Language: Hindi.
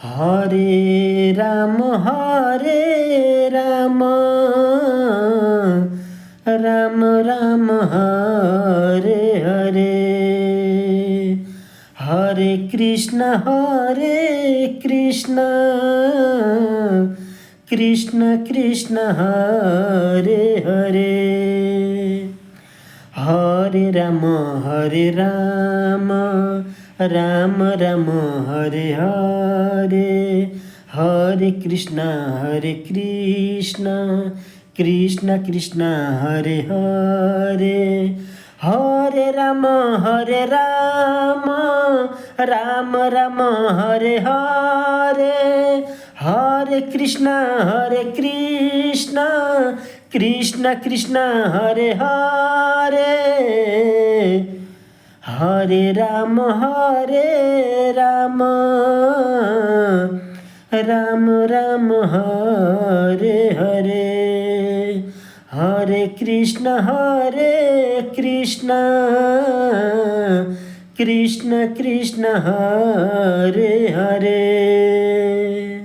हरे राम राम राम हरे हरे, हरे कृष्ण कृष्ण कृष्ण हरे हरे, हरे राम राम राम हरे हरे, हरे कृष्ण कृष्ण कृष्ण हरे हरे, हरे राम राम राम हरे हरे, हरे कृष्ण कृष्ण कृष्ण हरे हरे, हरे राम राम राम हरे हरे, हरे कृष्ण कृष्ण कृष्ण हरे हरे।